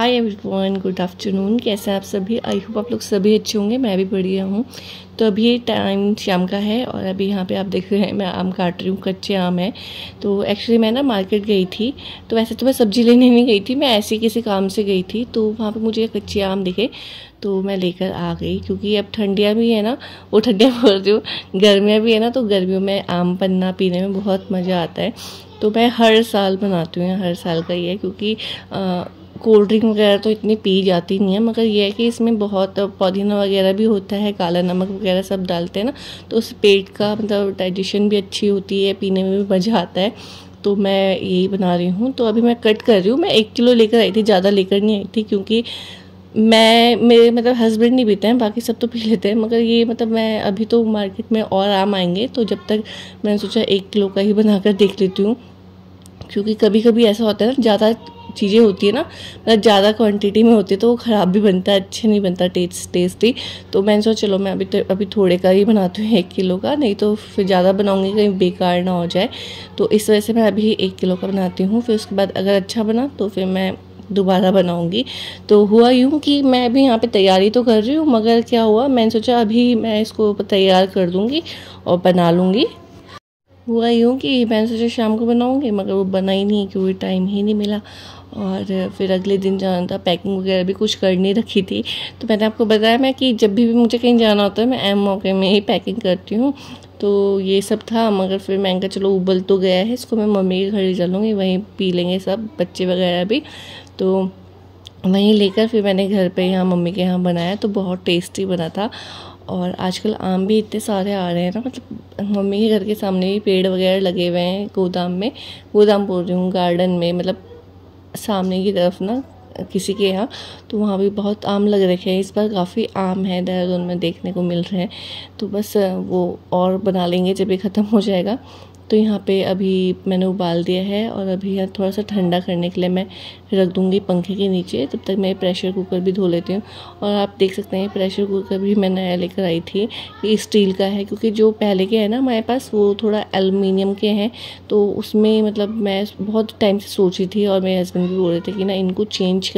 Hi everyone, good afternoon. कैसे हैं आप सभी? आई होप आप लोग सभी अच्छे होंगे। मैं भी बढ़िया हूँ। तो अभी टाइम शाम का है और अभी यहाँ पे आप देख रहे हैं मैं आम काट रही हूँ। कच्चे आम है। तो एक्चुअली मैं ना मार्केट गई थी। तो वैसे तो मैं सब्जी लेने नहीं गई थी, मैं ऐसे ही किसी काम से गई थी। तो वहाँ पे मुझे कच्चे आम दिखे तो मैं लेकर आ गई, क्योंकि अब ठंडियाँ भी है ना, वो ठंडियाँ बोल रही हूँ, गर्मियाँ भी है ना। तो गर्मियों में आम पन्ना पीने में बहुत मज़ा आता है। तो मैं हर साल बनाती हूँ, हर साल का ही है, क्योंकि कोल्ड ड्रिंक वगैरह तो इतनी पी जाती नहीं है, मगर ये है कि इसमें बहुत पुदीना वगैरह भी होता है, काला नमक वगैरह सब डालते हैं ना, तो उस पेट का मतलब डाइजेशन भी अच्छी होती है, पीने में भी मज़ा आता है। तो मैं यही बना रही हूँ। तो अभी मैं कट कर रही हूँ। मैं 1 किलो लेकर आई थी, ज़्यादा लेकर नहीं आई थी, क्योंकि मेरे मतलब हस्बैंड नहीं पीते हैं, बाकी सब तो पी लेते हैं, मगर ये मतलब मैं अभी तो मार्केट में और आम आएंगे, तो जब तक मैंने सोचा 1 किलो का ही बनाकर देख लेती हूँ। क्योंकि कभी कभी ऐसा होता है ना, ज़्यादा चीज़ें होती है ना, मतलब ज़्यादा क्वांटिटी में होती है तो वो ख़राब भी बनता है, अच्छे नहीं बनता टेस्टी। तो मैंने सोचा चलो मैं अभी थोड़े का ही बनाती हूँ, 1 किलो का, नहीं तो फिर ज़्यादा बनाऊँगी कहीं बेकार ना हो जाए। तो इस वजह से मैं अभी 1 किलो का बनाती हूँ। फिर उसके बाद अगर अच्छा बना तो फिर मैं दोबारा बनाऊँगी। तो हुआ यूँ कि मैं अभी यहाँ पे तैयारी तो कर रही हूँ, मगर क्या हुआ, मैंने सोचा अभी मैं इसको तैयार कर दूँगी और बना लूँगी। हुआ यूँ कि मैंने सोचा शाम को बनाऊँगी, मगर वो बना ही नहीं, क्योंकि टाइम ही नहीं मिला। और फिर अगले दिन जाना था, पैकिंग वगैरह भी कुछ करनी रखी थी। तो मैंने आपको बताया मैं कि जब भी मुझे कहीं जाना होता है मैं ऐन मौके में ही पैकिंग करती हूँ। तो ये सब था, मगर फिर मैंने कहा चलो उबल तो गया है, इसको मैं मम्मी के घर ले चलूँगी, वहीं पी लेंगे सब, बच्चे वगैरह भी। तो वहीं लेकर फिर मैंने घर पे यहाँ मम्मी के यहाँ बनाया, तो बहुत टेस्टी बना था। और आजकल आम भी इतने सारे आ रहे हैं ना, मतलब मम्मी के घर के सामने भी पेड़ वगैरह लगे हुए हैं, गोदाम बोल रही हूँ, गार्डन में, मतलब सामने की तरफ ना किसी के यहाँ। तो वहाँ भी बहुत आम लग रखे हैं। इस बार काफ़ी आम है देहरादून में देखने को मिल रहे हैं। तो बस वो और बना लेंगे जब ये ख़त्म हो जाएगा। तो यहाँ पे अभी मैंने उबाल दिया है और अभी यहाँ थोड़ा सा ठंडा करने के लिए मैं रख दूँगी पंखे के नीचे। तब तक मैं प्रेशर कुकर भी धो लेती हूँ। और आप देख सकते हैं प्रेशर कुकर भी मैं नया लेकर आई थी, ये स्टील का है, क्योंकि जो पहले के हैं ना हमारे पास वो थोड़ा एल्युमिनियम के हैं। तो उसमें मतलब मैं बहुत टाइम से सोची थी और मेरे हस्बैंड भी बोल रहे थे कि ना इनको चेंज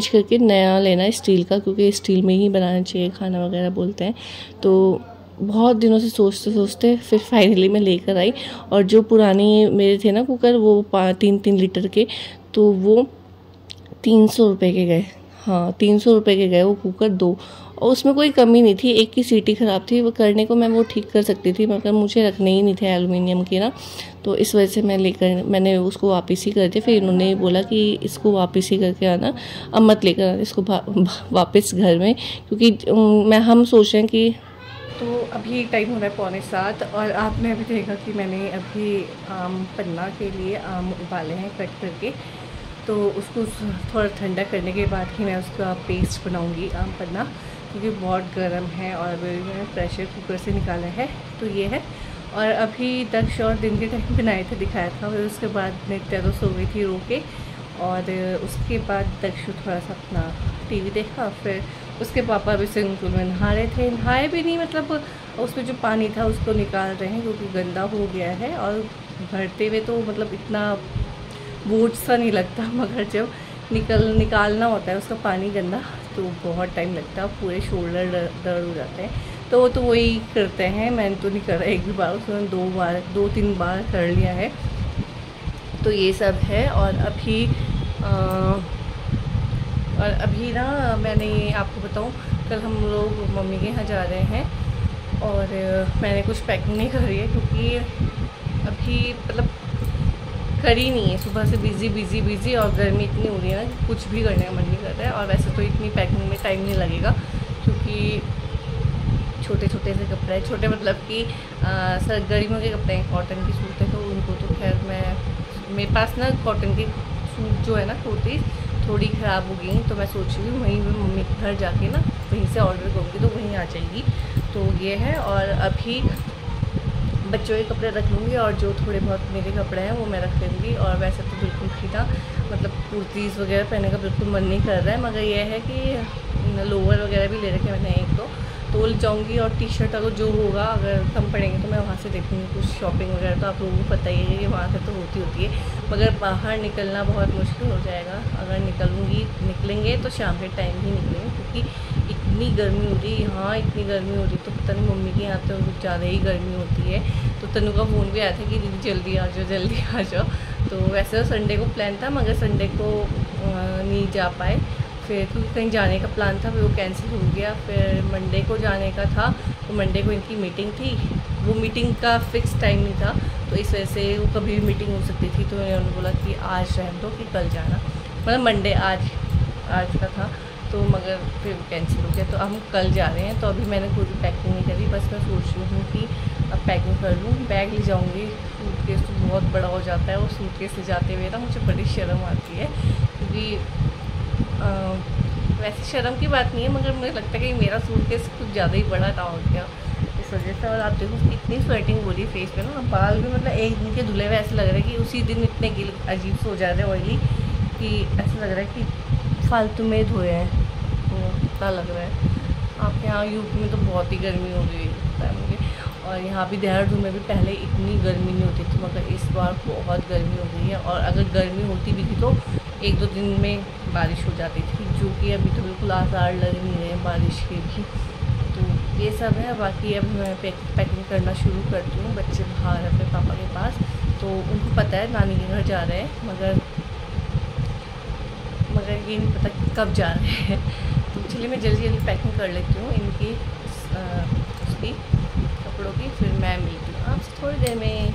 करके नया लेना स्टील का, क्योंकि स्टील में ही बनाना चाहिए खाना वगैरह बोलते हैं। तो बहुत दिनों से सोचते फिर फाइनली मैं लेकर आई। और जो पुरानी मेरे थे ना कुकर, वो 3 लीटर के, तो वो 300 रुपये के गए। हाँ, 300 रुपये के गए वो कुकर 2। और उसमें कोई कमी नहीं थी, एक की सीटी ख़राब थी, वो करने को मैं वो ठीक कर सकती थी, मगर मुझे रखने ही नहीं थे एल्युमिनियम के ना। तो इस वजह से मैंने उसको वापस ही कर दिया। फिर इन्होंने बोला कि इसको वापस ही करके आना, अब मत लेकर आना इसको वापस घर में, क्योंकि हम सोच रहे हैं कि। तो अभी टाइम हो रहा है 6:45 और आपने अभी देखा कि मैंने अभी आम पन्ना के लिए आम उबाले हैं कट करके। तो उसको थोड़ा ठंडा करने के बाद ही मैं उसका पेस्ट बनाऊंगी आम पन्ना, क्योंकि बहुत गर्म है। और मैंने प्रेशर कुकर से निकाला है, तो ये है। और अभी दक्ष और दिन के टाइम बनाए थे, दिखाया था। और उसके बाद नित्या तो सो गई थी रो के। और उसके बाद दक्ष थोड़ा सा अपना टीवी देखा। फिर उसके पापा भी स्विमिंग पूल में नहा रहे थे, नहाए भी नहीं, मतलब उसमें जो पानी था उसको निकाल रहे हैं, क्योंकि गंदा हो गया है। और भरते हुए तो मतलब इतना बोझ सा नहीं लगता, मगर जब निकालना होता है उसका पानी गंदा, तो बहुत टाइम लगता है, पूरे शोल्डर दर्द हो जाते हैं। तो वो तो वही करते हैं, मैंने तो नहीं करा एक भी बार, उसने 2-3 बार कर लिया है। तो ये सब है। और अभी ना मैंने आपको बताऊं, कल हम लोग मम्मी के यहाँ जा रहे हैं और मैंने कुछ पैकिंग नहीं करी है, क्योंकि अभी मतलब करी नहीं है, सुबह से बिज़ी। और गर्मी इतनी हो रही है ना, कुछ भी करने का मन नहीं कर रहा है। और वैसे तो इतनी पैकिंग में टाइम नहीं लगेगा, क्योंकि छोटे से कपड़े, छोटे मतलब कि गर्मियों के कपड़े हैं, कॉटन के सूट है, तो उनको तो खैर मेरे पास ना कॉटन के सूट जो है ना कुर्ती थोड़ी ख़राब हो गई, तो मैं सोच रही हूँ वहीं पर मम्मी के घर जाके ना वहीं से ऑर्डर करूँगी, तो वहीं आ जाएगी। तो ये है। और अभी बच्चों के कपड़े रख लूँगी, और जो थोड़े बहुत मेरे कपड़े हैं वो मैं रख लूँगी। और वैसे तो बिल्कुल भी ना, मतलब कुर्तीज़ वगैरह पहनने का बिल्कुल मन नहीं कर रहा है, मगर यह है कि लोअर वगैरह भी ले रखे मैंने 1-2, तो वो ले जाऊँगी और टी शर्ट अगर जो होगा अगर कम पड़ेंगे तो मैं वहाँ से देखूँगी कुछ शॉपिंग वगैरह। तो आप लोगों को पता ही है कि वहाँ से तो होती है, मगर बाहर निकलना बहुत मुश्किल हो जाएगा। अगर निकलेंगे तो शाम के टाइम ही निकलेंगे, क्योंकि इतनी गर्मी हो रही है यहाँ, इतनी गर्मी हो रही है। तो पता नहीं मम्मी के यहाँ तो कुछ ज़्यादा ही गर्मी होती है। तो तनु का फ़ोन भी आया था कि दीदी जल्दी आ जाओ, जल्दी आ जाओ। तो वैसे तो संडे को प्लान था, मगर संडे को नहीं जा पाए फिर, क्योंकि कहीं जाने का प्लान था, फिर वो कैंसिल हो गया। फिर मंडे को जाने का था, तो मंडे को इनकी मीटिंग थी। वो मीटिंग का फ़िक्स टाइम नहीं था, तो इस वजह से वो कभी भी मीटिंग हो सकती थी। तो उन्होंने बोला कि आज रहने दो कि कल जाना, मतलब मंडे आज का था। तो मगर फिर कैंसिल हो गया, तो हम कल जा रहे हैं। तो अभी मैंने कोई भी पैकिंग नहीं करी, बस मैं सोच रही हूँ कि अब पैकिंग कर लूँ। बैग ले जाऊँगी, सूटकेस तो बहुत बड़ा हो जाता है। वो सूटकेस ले जाते हुए ना मुझे बड़ी शर्म आती है, क्योंकि वैसे शर्म की बात नहीं है, मगर मुझे लगता है कि मेरा सूटकेस कुछ ज़्यादा ही बड़ा ना हो गया इस वजह से। और आप देखो कितनी स्वेटिंग हो रही है फेस पे ना, बाल भी मतलब एक दिन के धुले हुए ऐसे लग रहा है कि उसी दिन इतने गिल अजीब से हो जा रहे हैं ऑयली, कि ऐसा लग रहा है कि फालतू में धोए हैं, तो पता लग रहा है। आपके यहाँ यूपी में तो बहुत ही गर्मी हो गई है मुझे, और यहाँ भी देहरादून में भी पहले इतनी गर्मी नहीं होती थी, मगर इस बार बहुत गर्मी हो गई है। और अगर गर्मी होती भी थी तो 1-2 दिन में बारिश हो जाती थी, जो कि अभी तो बिल्कुल आसार लग नहीं रहे हैं बारिश के भी। तो ये सब है। बाकी अब मैं पैकिंग करना शुरू करती हूँ। बच्चे बाहर है अपने पापा के पास, तो उनको पता है नानी के घर जा रहे हैं, मगर ये नहीं पता कब जा रहे हैं। तो चलिए मैं जल्दी जल्दी पैकिंग कर लेती हूँ इनकी उसकी कपड़ों की, फिर मैं मिलती हूँ आपसे थोड़ी देर में।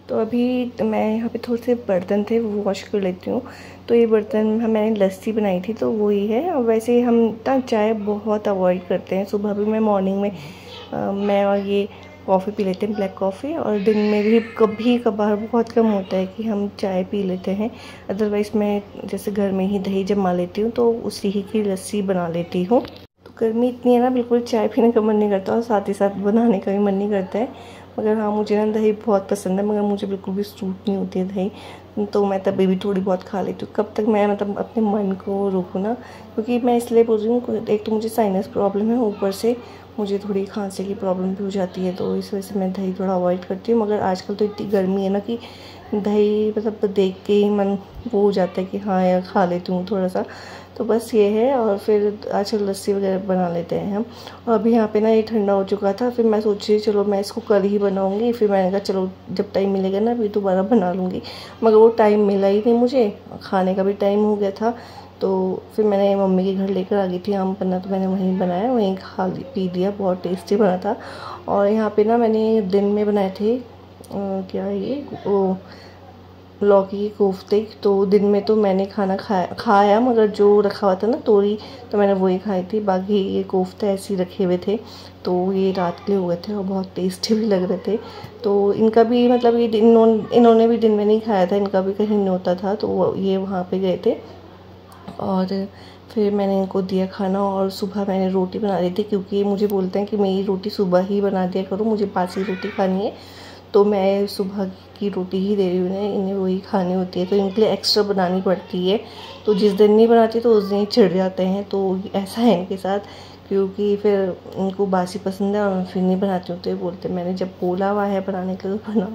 तो अभी मैं यहाँ पे थोड़े से बर्तन थे वो वॉश कर लेती हूँ। तो ये बर्तन मैंने लस्सी बनाई थी तो वही है। और वैसे हम ना चाय बहुत अवॉइड करते हैं। सुबह भी मैं मॉर्निंग में मैं और ये कॉफ़ी पी लेते हैं, ब्लैक कॉफ़ी। और दिन में भी कभी कभार बहुत कम होता है कि हम चाय पी लेते हैं। अदरवाइज़ मैं जैसे घर में ही दही जमा लेती हूँ तो उसी ही की लस्सी बना लेती हूँ। तो गर्मी इतनी है ना, बिल्कुल चाय पीने का मन नहीं करता और साथ ही साथ बनाने का भी मन नहीं करता है। मगर हाँ, मुझे ना दही बहुत पसंद है, मगर मुझे बिल्कुल भी सूट नहीं होती है दही। तो मैं तभी भी थोड़ी बहुत खा लेती हूँ। कब तक मैं मतलब अपने मन को रोकूँ ना, क्योंकि मैं इसलिए बोल रही हूँ, एक तो मुझे साइनस प्रॉब्लम है, ऊपर से मुझे थोड़ी खांसी की प्रॉब्लम भी हो जाती है, तो इस वजह से मैं दही थोड़ा अवॉइड करती हूँ। मगर आजकल तो इतनी गर्मी है ना कि दही मतलब देख के ही मन वो हो जाता है कि हाँ यार खा लेती हूँ थोड़ा सा। तो बस ये है। और फिर आजकल लस्सी वगैरह बना लेते हैं हम। और अभी यहाँ पे ना ये ठंडा हो चुका था, फिर मैं सोची चलो मैं इसको कल ही बनाऊँगी। फिर मैंने कहा चलो जब टाइम मिलेगा ना अभी दोबारा बना लूँगी, मगर वो टाइम मिला ही नहीं मुझे, खाने का भी टाइम हो गया था। तो फिर मैंने मम्मी के घर लेकर आ गई थी आम पन्ना, तो मैंने वहीं बनाया, वहीं खा पी लिया। बहुत टेस्टी बना था। और यहाँ पे ना मैंने दिन में बनाए थे क्या ये वो लौकी के कोफ्ते। तो दिन में तो मैंने खाना खाया, मगर जो रखा हुआ था ना तोरी, तो मैंने वही खाई थी। बाकी ये कोफ्ते ऐसे ही रखे हुए थे, तो ये रात के लिए हो गए थे और बहुत टेस्टी भी लग रहे थे। तो इनका भी मतलब ये इन्होंने भी दिन में नहीं खाया था, इनका भी कहीं न्योता था, तो ये वहाँ पे गए थे। और फिर मैंने इनको दिया खाना। और सुबह मैंने रोटी बना दी थी, क्योंकि मुझे बोलते हैं कि मेरी रोटी सुबह ही बना दिया करो, मुझे बासी रोटी खानी है। तो मैं सुबह की रोटी ही दे रही हूँ इन्हें वही खानी होती है, तो इनके लिए एक्स्ट्रा बनानी पड़ती है। तो जिस दिन नहीं बनाती तो उस दिन ही चिढ़ जाते हैं। तो ऐसा है इनके साथ, क्योंकि फिर इनको बासी पसंद है और मैं फिर नहीं बनाती हूँ, तो ये बोलते हैं मैंने जब बोला हुआ है बनाने के लिए तो बनाओ।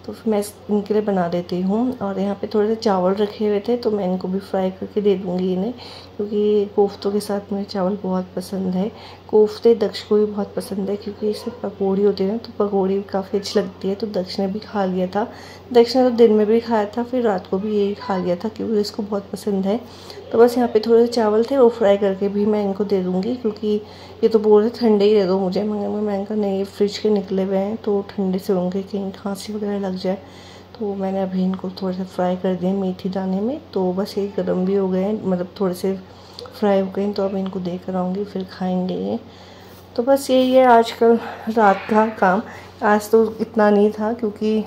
तो फिर मैं इनके लिए बना देती हूँ। और यहाँ पे थोड़े से चावल रखे हुए थे, तो मैं इनको भी फ्राई करके दे दूँगी इन्हें, क्योंकि कोफ्तों के साथ मुझे चावल बहुत पसंद है। कोफ्ते दक्ष को भी बहुत पसंद है, क्योंकि इसमें पकौड़ी होती है ना, तो पकौड़ी काफ़ी अच्छी लगती है। तो दक्ष ने भी खा लिया था। दक्ष ने तो दिन में भी खाया था, फिर रात को भी यही खा लिया था, क्योंकि इसको बहुत पसंद है। तो बस यहाँ पे थोड़े से चावल थे, वो फ्राई करके भी मैं इनको दे दूँगी, क्योंकि ये तो बोल रहे ठंडे ही दे दो मुझे, मगर मैंने कहा नहीं, फ्रिज के निकले हुए हैं तो ठंडे से होंगे, कहीं खांसी वगैरह लग जाए। तो मैंने अभी इनको थोड़ा सा फ्राई कर दिया मेथी दाने में। तो बस ये गर्म भी हो गए हैं, मतलब थोड़े से फ्राई हो गए, तो अब इनको दे कर आऊँगी, फिर खाएंगे ये। तो बस यही है आजकल रात का काम। आज तो इतना नहीं था, क्योंकि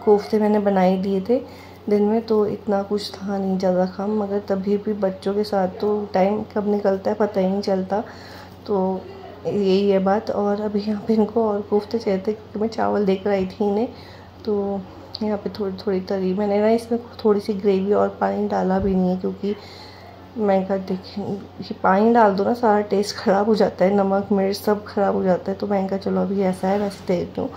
कोफ्ते मैंने बना ही दिए थे दिन में, तो इतना कुछ था नहीं ज़्यादा काम। मगर तभी भी बच्चों के साथ तो टाइम कब निकलता है पता ही नहीं चलता। तो यही है बात। और अभी यहाँ पे इनको और कोफ्ते चाहिए थे, क्योंकि मैं चावल देकर आई थी इन्हें, तो यहाँ पे थोड़ी थोड़ी तरी मैंने ना इसमें थोड़ी सी ग्रेवी और पानी डाला भी नहीं है, क्योंकि मैं कहा देखें पानी डाल दो ना सारा टेस्ट ख़राब हो जाता है, नमक मिर्च सब ख़राब हो जाता है। तो मैं कहा चलो अभी ऐसा है वैसे देख दूँ।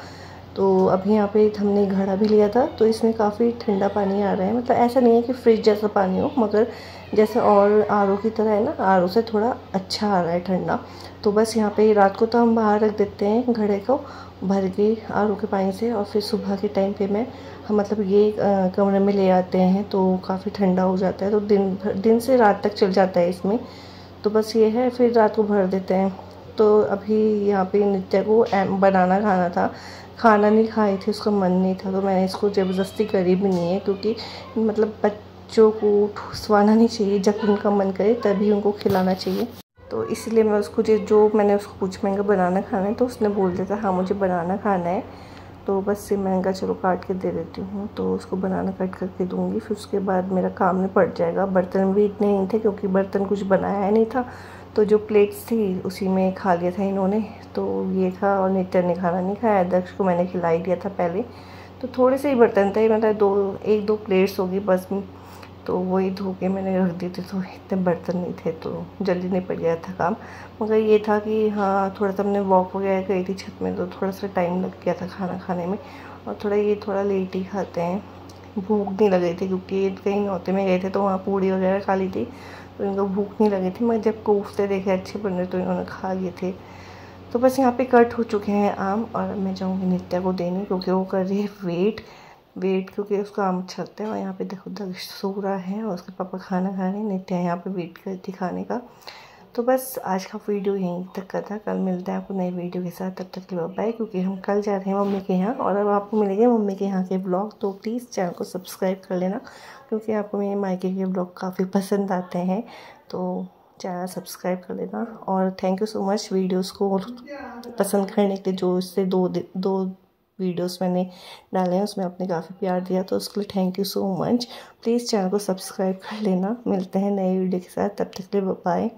तो अभी यहाँ पे हमने घड़ा भी लिया था, तो इसमें काफ़ी ठंडा पानी आ रहा है। मतलब ऐसा नहीं है कि फ्रिज जैसा पानी हो, मगर जैसे और आरओ की तरह है ना, आरओ से थोड़ा अच्छा आ रहा है ठंडा। तो बस यहाँ पे रात को तो हम बाहर रख देते हैं घड़े को भर के आरओ के पानी से, और फिर सुबह के टाइम पे हम मतलब ये कमरे में ले आते हैं, तो काफ़ी ठंडा हो जाता है। तो दिन से रात तक चल जाता है इसमें। तो बस ये है, फिर रात को भर देते हैं। तो अभी यहाँ पे नित्या को बनाना खाना था, खाना नहीं खाई थी, उसका मन नहीं था, तो मैंने इसको ज़बरदस्ती करी भी नहीं है, क्योंकि मतलब बच्चों को ठुसवाना नहीं चाहिए, जब उनका मन करे तभी उनको खिलाना चाहिए। तो इसलिए मैं उसको जो मैंने उसको पूछा, मैंने कहा बनाना खाना है, तो उसने बोल दिया था हाँ मुझे बनाना खाना है। तो बस से मैंने कहा चलो काट के दे देती हूँ, तो उसको बनाना कट करके दूँगी। फिर उसके बाद मेरा काम में पड़ जाएगा। बर्तन भी इतने नहीं थे, क्योंकि बर्तन कुछ बनाया नहीं था, तो जो प्लेट्स थी उसी में खा लिया था इन्होंने। तो ये था, और नित्या ने खाना नहीं खाया, दक्ष को मैंने खिलाई दिया था पहले। तो थोड़े से ही बर्तन थे, मतलब एक दो प्लेट्स होगी बस, तो वही धो के मैंने रख दी थी। तो इतने बर्तन नहीं थे, तो जल्दी निपट गया था काम। मगर ये था कि हाँ थोड़ा सा हमने वॉक वगैरह गई थी छत में, तो थोड़ा सा टाइम लग गया था खाना खाने में। और थोड़ा लेट ही खाते हैं, भूख नहीं लग रही थी, क्योंकि कहीं नौते में गए थे तो वहाँ पूड़ी वगैरह खा ली थी, तो इनको भूख नहीं लगी थी। मगर जब कोफ्ते देखे अच्छे बन रहे तो इन्होंने खा लिए थे। तो बस यहाँ पे कट हो चुके हैं आम, और मैं जाऊँगी नित्या को देने, क्योंकि वो कर रही है वेट, क्योंकि उसका आम अच्छा लगता है। और यहाँ पे देखो दक्ष सो रहा है, और उसके पापा खाना खा रहे हैं, नित्या यहाँ पे वेट करती खाने का। तो बस आज का वीडियो यहीं तक का था। कल मिलते हैं आपको नई वीडियो के साथ, तब तक के लिए बाय। क्योंकि हम कल जा रहे हैं मम्मी के यहाँ, और अब आपको मिलेंगे मम्मी के यहाँ के ब्लॉग। तो प्लीज़ चैनल को सब्सक्राइब कर लेना, क्योंकि आपको मेरे मायके के ब्लॉग काफ़ी पसंद आते हैं। तो चैनल सब्सक्राइब कर लेना, और thank you so much videos को पसंद करने के लिए। जो इससे दो वीडियोस मैंने डाले हैं उसमें आपने काफ़ी प्यार दिया, तो उसके लिए thank you so much. Please channel को सब्सक्राइब कर लेना। मिलते हैं नई वीडियो के साथ, तब तक के लिए बाय।